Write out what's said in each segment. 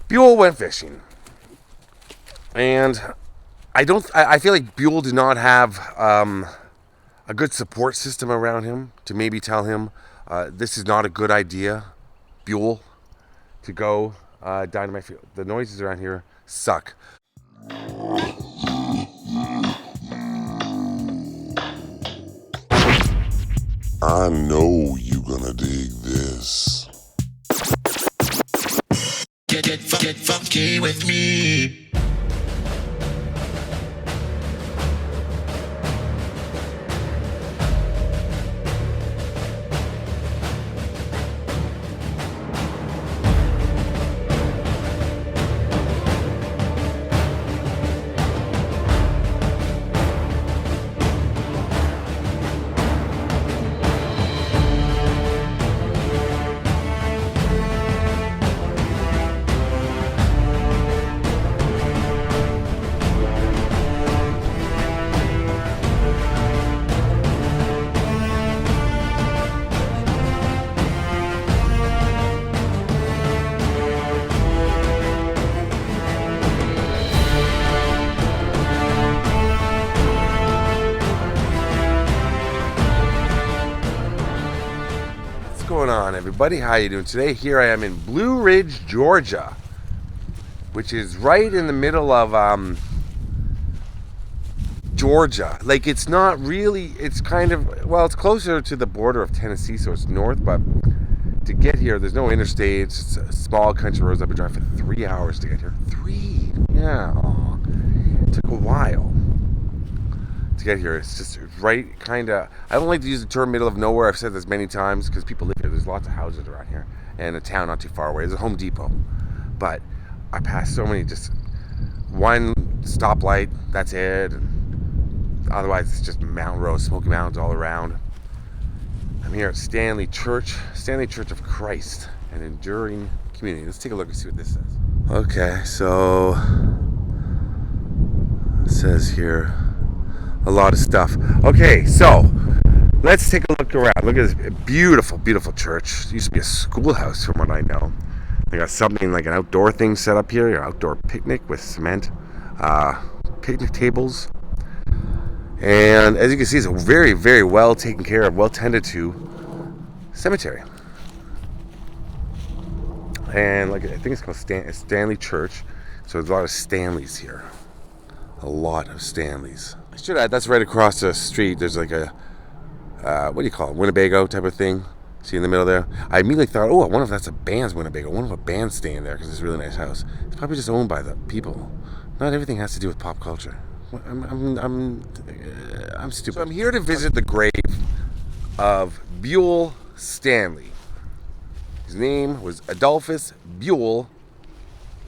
Buell went fishing. And I feel like Buell did not have a good support system around him to maybe tell him this is not a good idea, Buell, to go Dynamite field. The noises around here suck. I know you gonna dig this. Get funky with me. What's going on, everybody? How you doing today? Here I am in Blue Ridge, Georgia, which is right in the middle of Georgia. Like, it's not really, it's kind of, well, it's closer to the border of Tennessee, so it's north, but to get here, there's no interstate. It's a small country roads. I've been driving for 3 hours to get here. 3? Yeah. Oh, it took a while to get here. It's just right, kind of, I don't like to use the term middle of nowhere. I've said this many times because people live here. There's lots of houses around here and a town not too far away. There's a Home Depot, but I passed so many, just one stoplight, that's it. And otherwise it's just mountain roads, Smoky Mountains all around. I'm here at Stanley Church of Christ, an enduring community. Let's take a look and see what this says. Okay, so it says here a lot of stuff. Okay, so let's take a look around. Look at this beautiful, beautiful church. It used to be a schoolhouse from what I know. They got something like an outdoor thing set up here, your outdoor picnic with cement, picnic tables. And as you can see, it's a very, very well taken care of, well tended to cemetery. And like, I think it's called Stanley Church. So there's a lot of Stanleys here. A lot of Stanleys. I should add, that's right across the street. There's like a, what do you call it, Winnebago type of thing. See in the middle there? I immediately thought, oh, I wonder if that's a band's Winnebago. I wonder if a band's staying there because it's a really nice house. It's probably just owned by the people. Not everything has to do with pop culture. I'm stupid. So I'm here to visit the grave of Buell Stanley. His name was Adolphus Buell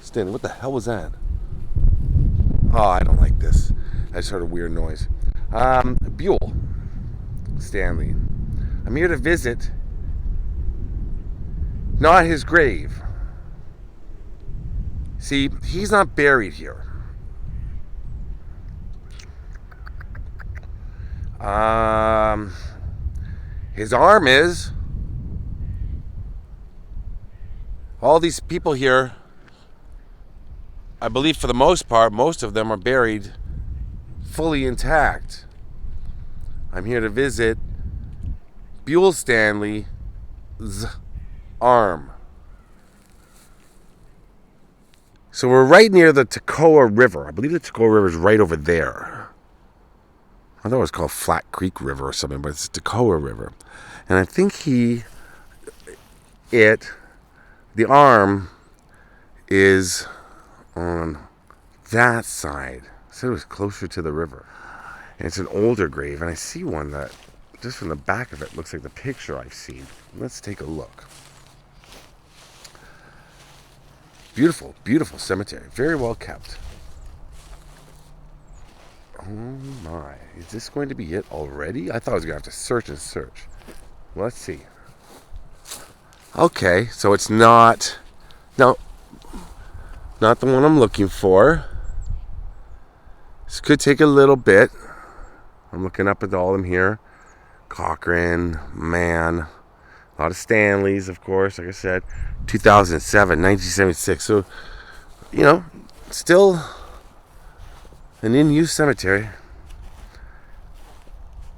Stanley. What the hell was that? Oh, I don't like this. I just heard a weird noise. Buell Stanley. I'm here to visit, not his grave. See, he's not buried here. His arm is. All these people here, I believe for the most part, most of them are buried fully intact. I'm here to visit Buell Stanley's arm. So we're right near the Toccoa River. I believe the Toccoa River is right over there. I thought it was called Flat Creek River or something, but it's Toccoa River. And I think the arm is on that side. I said it was closer to the river. And it's an older grave, and I see one that, just from the back of it, looks like the picture I've seen. Let's take a look. Beautiful, beautiful cemetery. Very well kept. Oh my. Is this going to be it already? I thought I was going to have to search and search. Well, let's see. Okay, so it's not... No. Not the one I'm looking for. This could take a little bit. I'm looking up at all of them here. Cochran, Mann. A lot of Stanleys, of course, like I said. 2007, 1976. So you know, still an in-use cemetery.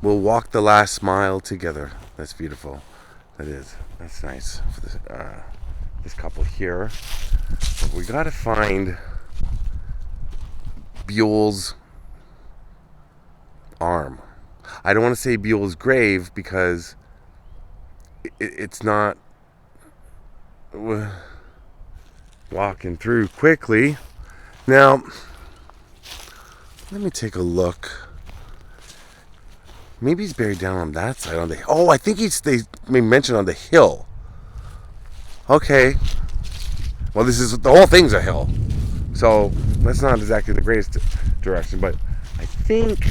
We'll walk the last mile together. That's beautiful. That is. That's nice for this couple here. But we gotta find Buell's arm. I don't want to say Buell's grave because it's not walking through quickly. Now, let me take a look. Maybe he's buried down on that side on the. Oh, I think they mentioned on the hill. Okay. Well, the whole thing's a hill, so that's not exactly the greatest direction. But I think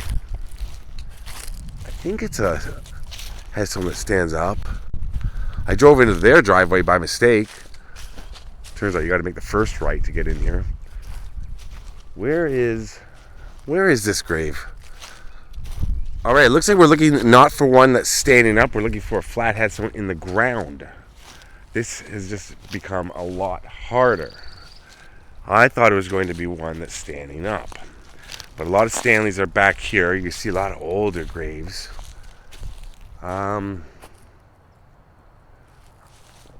has something that stands up. I drove into their driveway by mistake. Turns out you got to make the first right to get in here. Where is this grave? All right, it looks like we're looking not for one that's standing up. We're looking for a flathead, someone in the ground. This has just become a lot harder. I thought it was going to be one that's standing up. But a lot of Stanleys are back here. You see a lot of older graves. I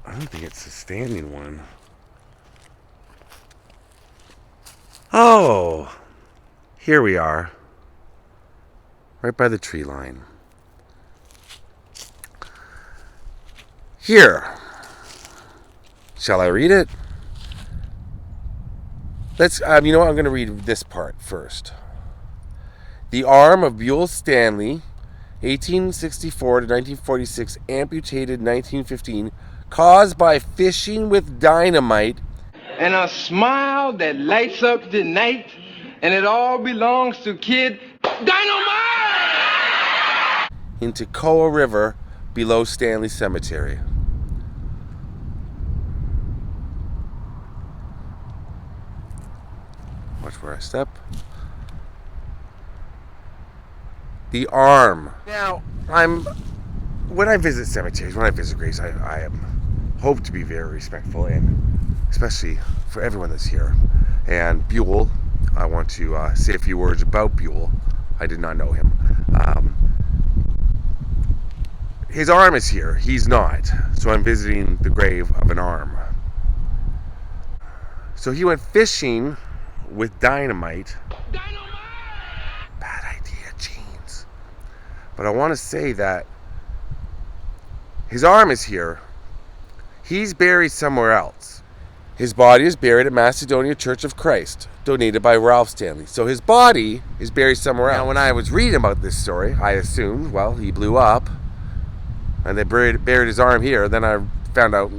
don't think it's a standing one. Oh, here we are. Right by the tree line. Here. Shall I read it? Let's, you know what? I'm going to read this part first. The arm of Buell Stanley, 1864 to 1946, amputated 1915, caused by fishing with dynamite. And a smile that lights up the night, and it all belongs to Kid Dynamite! In Toccoa River below Stanley Cemetery. Watch where I step. The arm. Now, when I visit cemeteries, when I visit graves, I hope to be very respectful, and especially for everyone that's here. And Buell, I want to say a few words about Buell. I did not know him. His arm is here. He's not. So I'm visiting the grave of an arm. So he went fishing with dynamite. Bad idea, jeans. But I want to say that his arm is here. He's buried somewhere else. His body is buried at Macedonia Church of Christ, donated by Ralph Stanley. So his body is buried somewhere else. Now, when I was reading about this story, I assumed, well, he blew up, and they buried his arm here. Then I found out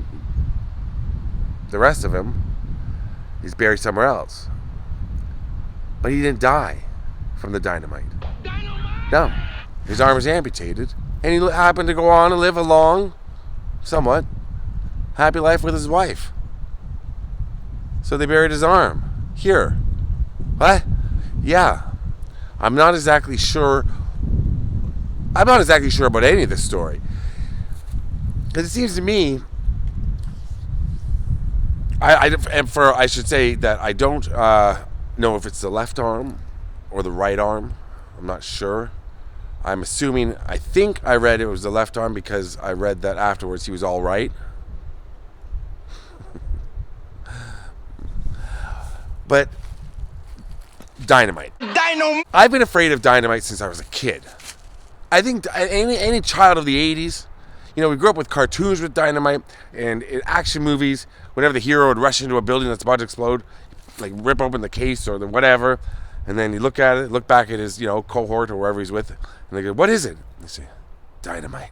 the rest of him, he's buried somewhere else. But he didn't die from the dynamite. No. His arm was amputated, and he happened to go on and live a long, somewhat happy life with his wife. So they buried his arm here. What? Yeah. I'm not exactly sure about any of this story. Because it seems to me, I should say that I don't know if it's the left arm or the right arm. I'm not sure. I'm assuming, I think I read it was the left arm because I read that afterwards he was all right. But dynamite. I've been afraid of dynamite since I was a kid. I think any child of the 80s, we grew up with cartoons with dynamite, and in action movies, whenever the hero would rush into a building that's about to explode, like rip open the case or the whatever, and then you look back at his, cohort or wherever he's with, and they go, "What is it?" And they say, "Dynamite."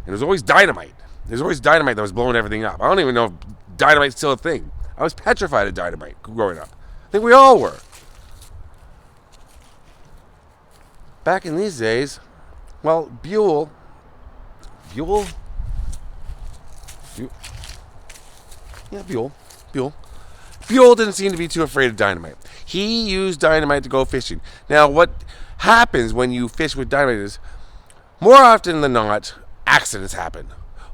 And there's always dynamite. There's always dynamite that was blowing everything up. I don't even know if dynamite's still a thing. I was petrified of dynamite growing up. I think we all were. Back in these days, well, Buell didn't seem to be too afraid of dynamite. He used dynamite to go fishing. Now, what happens when you fish with dynamite is, more often than not, accidents happen.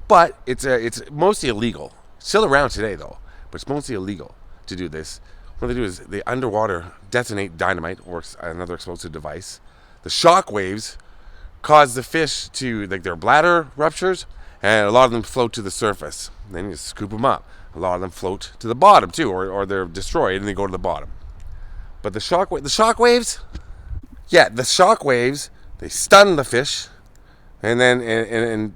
But it's mostly illegal. Still around today, though, but it's mostly illegal to do this. What they do is they underwater detonate dynamite or another explosive device. The shock waves cause the fish to, like, their bladder ruptures, and a lot of them float to the surface. Then you scoop them up. A lot of them float to the bottom too, or they're destroyed and they go to the bottom. But the shock waves, they stun the fish, and then and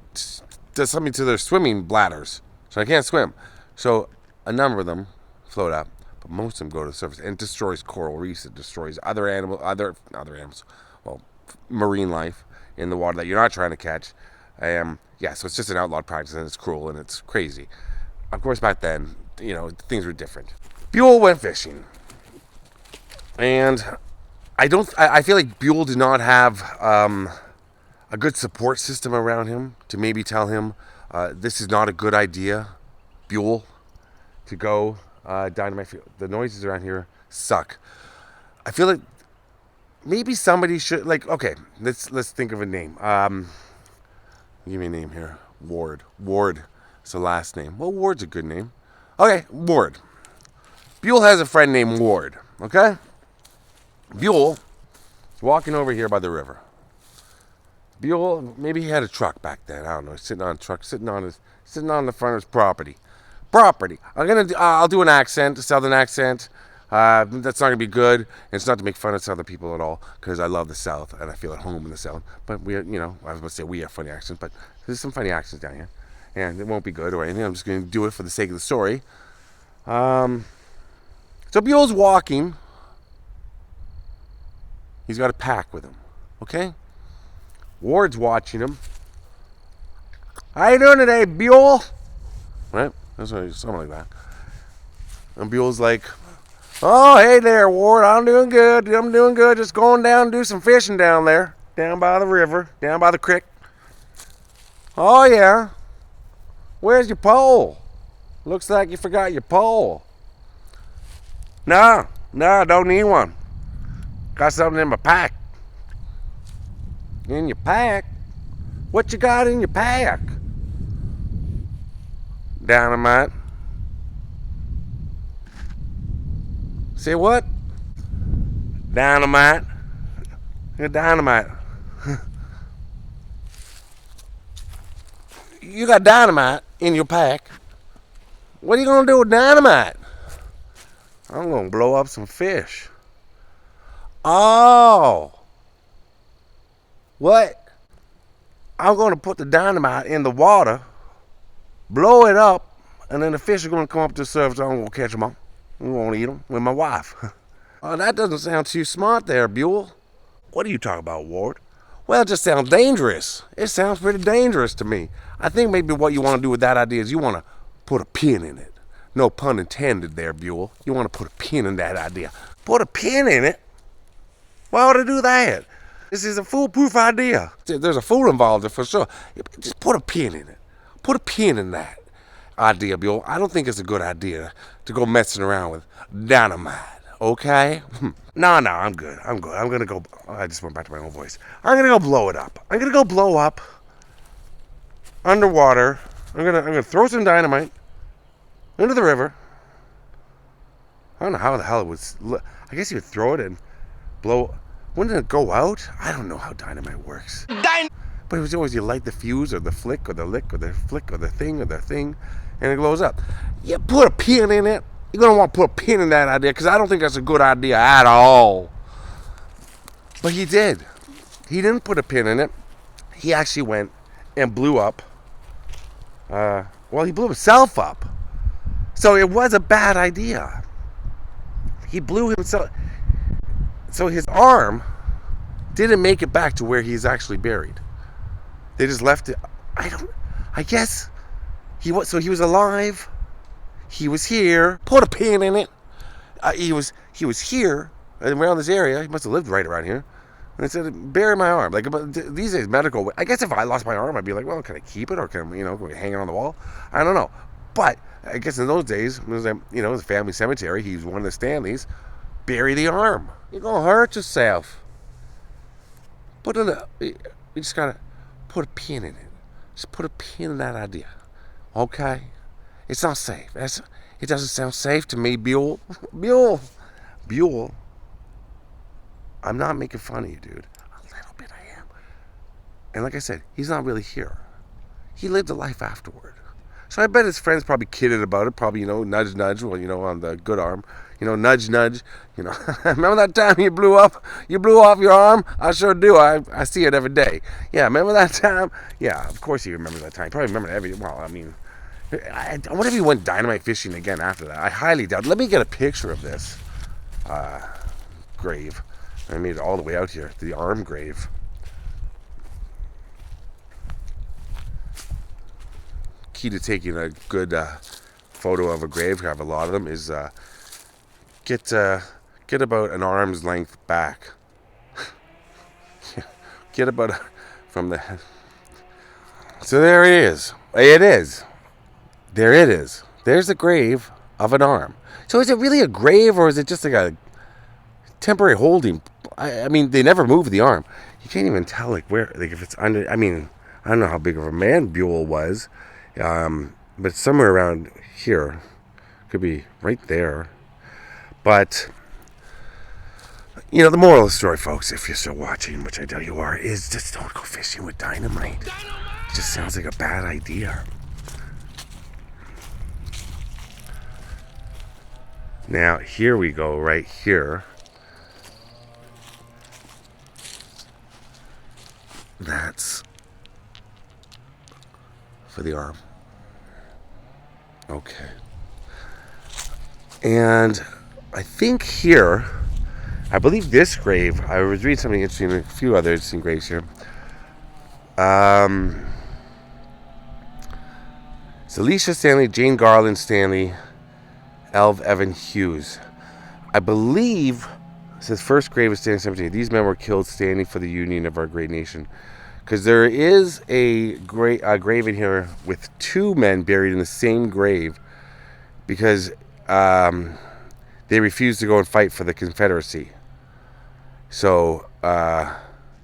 does something to their swimming bladders, so they can't swim. So a number of them float up, but most of them go to the surface, and it destroys coral reefs. It destroys other animals, well, marine life in the water that you're not trying to catch. So it's just an outlawed practice, and it's cruel and it's crazy. Of course, back then, things were different. Buell went fishing, and I feel like Buell did not have a good support system around him to maybe tell him this is not a good idea, Buell, to go dynamite. The noises around here suck. I feel like maybe somebody should, okay, let's think of a name. Give me a name here. Ward. It's the last name. Well, Ward's a good name. Okay, Ward. Buell has a friend named Ward. Okay? Buell is walking over here by the river. Buell, maybe he had a truck back then. I don't know. Sitting on a truck, sitting on the front of his property. I'll do an accent, a southern accent. That's not gonna be good. And it's not to make fun of Southern people at all, because I love the South and I feel at home in the South. But I was going to say we have funny accents, but there's some funny accents down here, and it won't be good or anything. I'm just going to do it for the sake of the story. So Buell's walking. He's got a pack with him. Okay. Ward's watching him. How you doing today, Buell? Right? That's something like that. And Buell's like, oh, hey there, Ward. I'm doing good. Just going down and do some fishing down there. Down by the river. Down by the creek. Oh, yeah. Where's your pole? Looks like you forgot your pole. No, I don't need one. Got something in my pack. In your pack? What you got in your pack? Dynamite. Say what? Dynamite. Dynamite. You got dynamite in your pack. What are you gonna do with dynamite? I'm gonna blow up some fish. Oh. What? I'm gonna put the dynamite in the water, blow it up, and then the fish are gonna come up to the surface. I'm gonna catch them all. I'm gonna eat them with my wife. Oh, that doesn't sound too smart there, Buell. What are you talking about, Ward? Well, it just sounds dangerous. It sounds pretty dangerous to me. I think maybe what you want to do with that idea is you want to put a pin in it. No pun intended there, Buell. You want to put a pin in that idea. Put a pin in it? Why would I do that? This is a foolproof idea. There's a fool involved for sure. Just put a pin in it. Put a pin in that idea, Buell. I don't think it's a good idea to go messing around with dynamite, okay? No, I'm good. I'm going to go. I just went back to my own voice. I'm going to go blow it up. I'm going to go blow up underwater. I'm going to throw some dynamite into the river. I don't know how the hell it was. I guess you would throw it and blow. Wouldn't it go out? I don't know how dynamite works. But it was always you light the fuse or the flick or the lick or the flick or the thing, and it glows up. You put a pin in it. You're going to want to put a pin in that idea, because I don't think that's a good idea at all. But he did. He didn't put a pin in it. He actually went and blew up. He blew himself up. So it was a bad idea. He blew himself. So his arm didn't make it back to where he's actually buried. They just left it. I guess he was alive. He was here. Put a pin in it. He was here around this area. He must have lived right around here. And they said, bury my arm. Like, these days, medical. I guess if I lost my arm, I'd be like, well, can I keep it, or can I, hang it on the wall? I don't know. But I guess in those days, it was a family cemetery. He was one of the Stanleys. Bury the arm. You're gonna hurt yourself. You just gotta put a pin in it. Just put a pin in that idea. Okay? It's not safe. It doesn't sound safe to me, Buell. Buell. Buell, I'm not making fun of you, dude. A little bit I am. And like I said, he's not really here. He lived a life afterward. So I bet his friends probably kidded about it, probably, nudge, nudge, well, on the good arm, nudge, nudge, remember that time you blew off your arm? I sure do. I see it every day. Yeah, remember that time? Yeah, of course he remembers that time. He probably remembered I wonder if he went dynamite fishing again after that. I highly doubt. Let me get a picture of this grave. I made it all the way out here, the arm grave. Key to taking a good photo of a grave, I have a lot of them, is get about an arm's length back. Get about from the head. So there it is. There it is. There's the grave of an arm. So is it really a grave, or is it just like a temporary holding? I mean, they never move the arm. You can't even tell where, if it's under. I mean, I don't know how big of a man Buell was. But somewhere around here, could be right there. But, the moral of the story, folks, if you're still watching, which I doubt you are, is just don't go fishing with dynamite. It just sounds like a bad idea. Now, here we go, right here. That's for the arm. Okay. And I think here, I believe this grave, I was reading something interesting, a few other interesting graves here. It's Alicia Stanley, Jane Garland Stanley, Elv Evan Hughes. I believe it says first grave of Stanley Cemetery. These men were killed standing for the union of our great nation. Because there is a grave in here with two men buried in the same grave because they refused to go and fight for the Confederacy. So,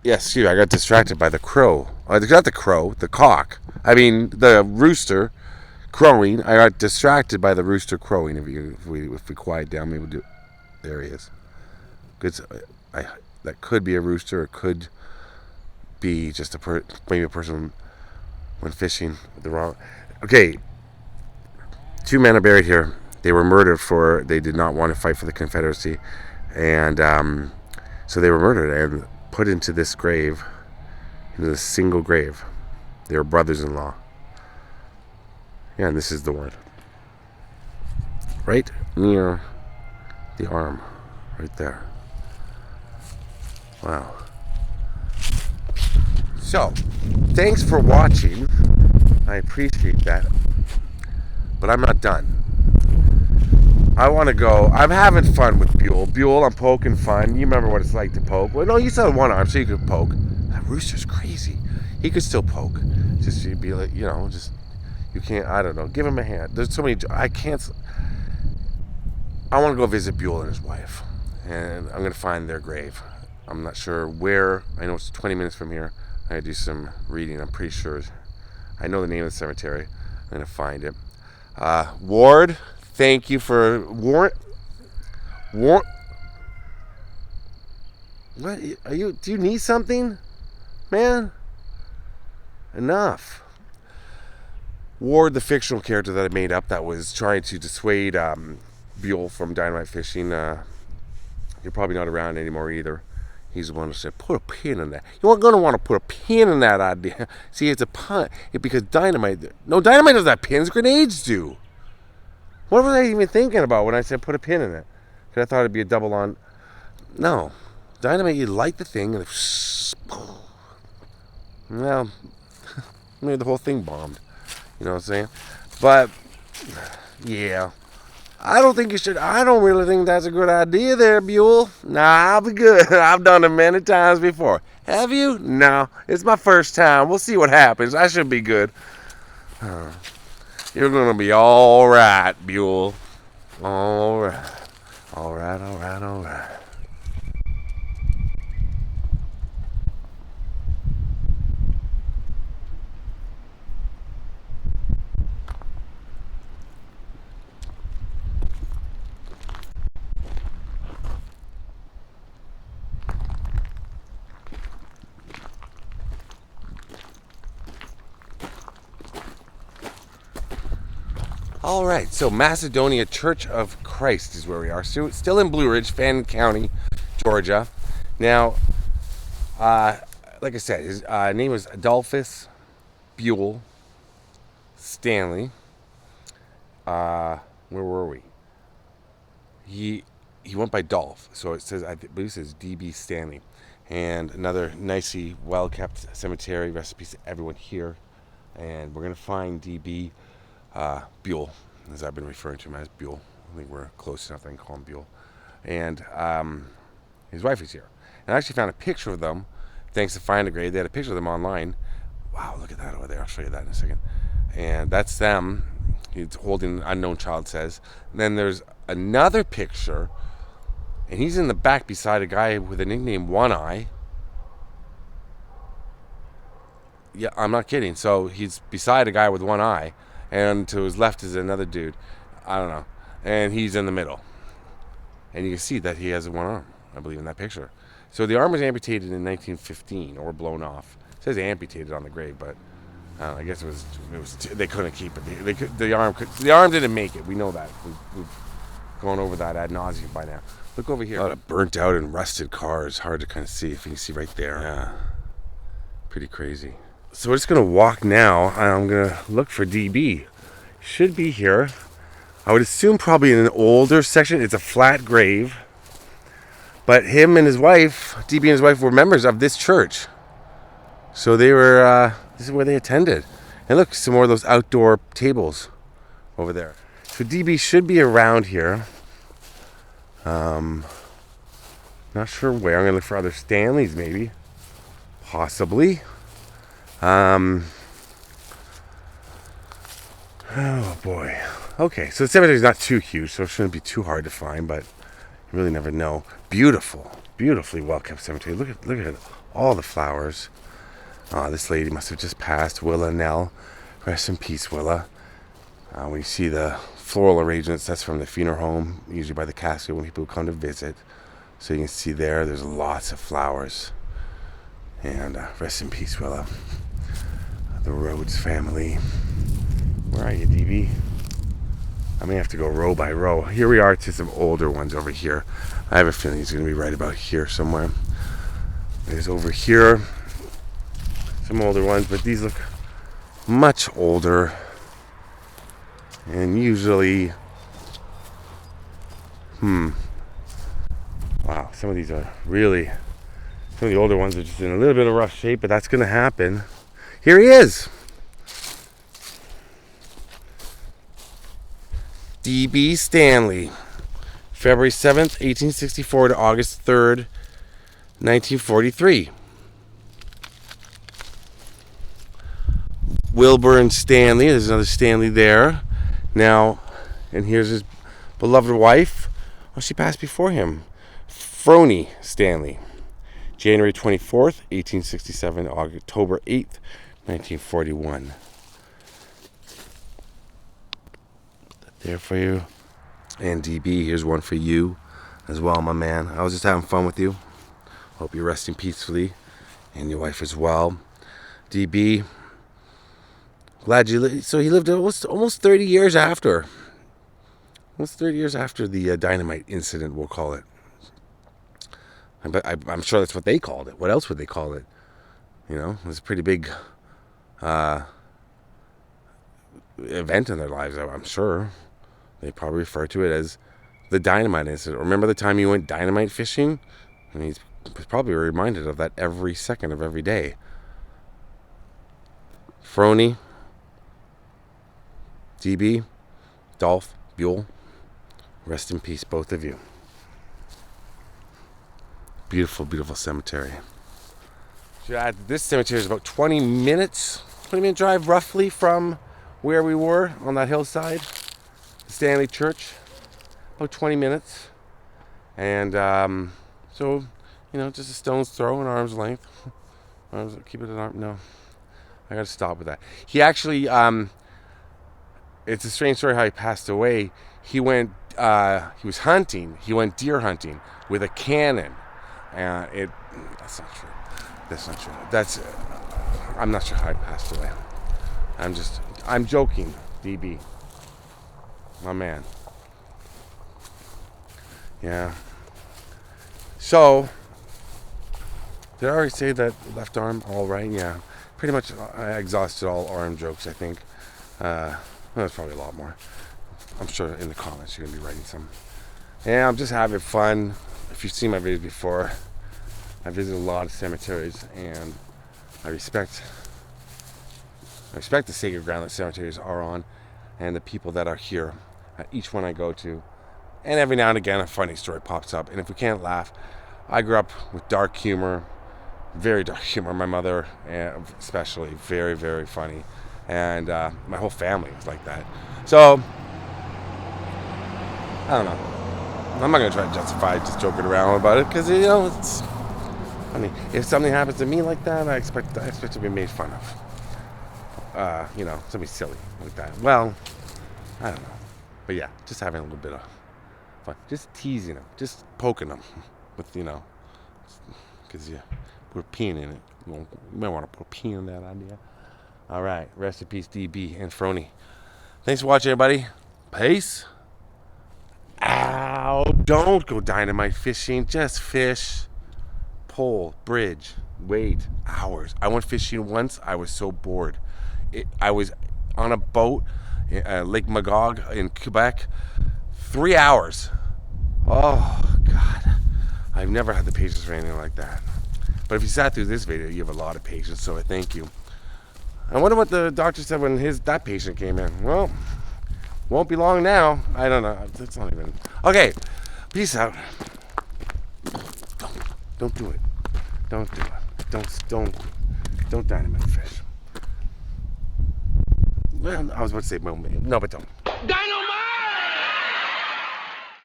yes, I got distracted by the crow. Not the crow, the cock. I mean, the rooster crowing. I got distracted by the rooster crowing. If we quiet down, maybe we'll do. There he is. Good. That could be a rooster. It could be just maybe a person went fishing with the wrong. Okay, two men are buried here. They were murdered they did not want to fight for the Confederacy, and so they were murdered and put into this grave, into this single grave. They were brothers-in-law. Yeah, and this is the one, right near the arm, right there. Wow. So, thanks for watching. I appreciate that. But I'm not done. I want to go. I'm having fun with Buell. Buell, I'm poking fun. You remember what it's like to poke. Well, no, you still have one arm, so you could poke. That rooster's crazy. He could still poke. Just, you'd be like, you can't, I don't know. Give him a hand. There's so many, I want to go visit Buell and his wife. And I'm going to find their grave. I'm not sure where. I know it's 20 minutes from here. I do some reading. I'm pretty sure. I know the name of the cemetery. I'm going to find it. Ward, thank you for... What? Do you need something? Man? Enough. Ward, the fictional character that I made up that was trying to dissuade Buell from dynamite fishing. You're probably not around anymore either. He's the one who said, put a pin in that. You're going to want to put a pin in that idea. See, it's a pun. Because dynamite... No, dynamite doesn't have pins. Grenades do. What was I even thinking about when I said put a pin in it? Because I thought it'd be a double on... No. Dynamite, you light the thing and... Well, maybe the whole thing bombed. You know what I'm saying? But, yeah... I don't really think that's a good idea there, Buell. Nah, I'll be good. I've done it many times before. Have you? No, it's my first time. We'll see what happens. I should be good. You're going to be all right, Buell. All right. All right, all right, all right. All right, so Macedonia Church of Christ is where we are. So still in Blue Ridge, Fannin County, Georgia. Now, like I said, his name was ADOLPHUS Buel Stanley. Where were we? He went by Dolph, so it says, I believe it says DB Stanley. And another nicely well-kept cemetery. Rest in peace to everyone here. And we're going to find DB Buell, as I've been referring to him as Buell. I think we're close enough that I can call him Buell. And his wife is here. And I actually found a picture of them, thanks to Find a Grave. They had a picture of them online. Wow, look at that over there. I'll show you that in a second. And that's them. He's holding an unknown child, says. And then there's another picture, and he's in the back beside a guy with a nickname One Eye. Yeah, I'm not kidding. So he's beside a guy with one eye, and to his left is another dude. I don't know. And he's in the middle. And you can see that he has one arm, I believe, in that picture. So the arm was amputated in 1915, or blown off. It says amputated on the grave, but I guess it was they couldn't keep it. The arm didn't make it. We know that. We've gone over that ad nauseum by now. Look over here. A lot of burnt out and rusted cars. Hard to kind of see. If you can see right there. Yeah. Pretty crazy. So we're just going to walk now. I'm going to look for DB. Should be here. I would assume probably in an older section. It's a flat grave. But him and his wife, DB and his wife, were members of this church. So they were, this is where they attended. And look, some more of those outdoor tables over there. So DB should be around here. Not sure where. I'm going to look for other Stanleys maybe. Possibly. Oh boy. Okay, so the cemetery is not too huge, so it shouldn't be too hard to find, but you really never know. Beautiful, beautifully well-kept cemetery. Look at all the flowers. This lady must have just passed, Willa Nell. Rest in peace, Willa. When you see the floral arrangements, that's from the funeral home, usually by the casket when people come to visit. So you can see there's lots of flowers. And rest in peace, Willa. The Rhodes family. Where are you, DB? I may have to go row by row. Here we are to some older ones over here. I have a feeling he's going to be right about here somewhere. There's over here some older ones, but these look much older. And usually, wow, some of these are really, some of the older ones are just in a little bit of rough shape, but that's going to happen. Here he is. DB Stanley, February 7th, 1864 to August 3rd, 1943. Wilbur and Stanley, there's another Stanley there. Now, and here's his beloved wife. Oh, she passed before him. Froney Stanley, January 24th, 1867 to October 8th, 1941. There for you. And DB, here's one for you as well, my man. I was just having fun with you. Hope you're resting peacefully, and your wife as well. DB, glad you lived. So he lived almost 30 years after. Almost 30 years after the Dynamite incident, we'll call it. I'm sure that's what they called it. What else would they call it? You know, it was a pretty big event in their lives, I'm sure. They probably refer to it as the Dynamite incident. Remember the time you went dynamite fishing? And he's probably reminded of that every second of every day. Froney, DB, Dolph, Buell, rest in peace, both of you. Beautiful, beautiful cemetery. This cemetery is about 20 minute drive roughly from where we were on that hillside. Stanley Church, about 20 minutes. And so, you know, just a stone's throw, an arm's length. Keep it an arm. No, I got to stop with that. He actually, it's a strange story how he passed away. He was hunting. He went deer hunting with a cannon. That's not true. I'm not sure how he passed away. I'm joking, DB. My man. Yeah. So, did I already say that left arm all right? Yeah. Pretty much I exhausted all arm jokes, I think. There's probably a lot more. I'm sure in the comments you're going to be writing some. Yeah, I'm just having fun. If you've seen my videos before, I visit a lot of cemeteries, and I respect the sacred ground that cemeteries are on, and the people that are here at each one I go to. And every now and again, a funny story pops up. And if we can't laugh, I grew up with dark humor, very dark humor. My mother, especially, very, very funny. And my whole family was like that. So, I don't know. I'm not going to try to justify just joking around about it, because, it's funny. If something happens to me like that, I expect to be made fun of. Something silly like that. Well, I don't know. But yeah, just having a little bit of fun. Just teasing them. Just poking them with, because we're peeing in it. You might want to put pee in that idea. All right. Rest in peace, DB and Froney. Thanks for watching, everybody. Peace. Ow. Don't go dynamite fishing. Just fish. Pole. Bridge. Wait. Hours. I went fishing once. I was so bored. I was on a boat, Lake Magog in Quebec, 3 hours. Oh, God. I've never had the patience for anything like that. But if you sat through this video, you have a lot of patience, so I thank you. I wonder what the doctor said when that patient came in. Well, won't be long now. I don't know. It's not even... Okay, peace out. Don't do it. Don't do it. Don't dynamite fish. Well, I was about to say, no, but don't.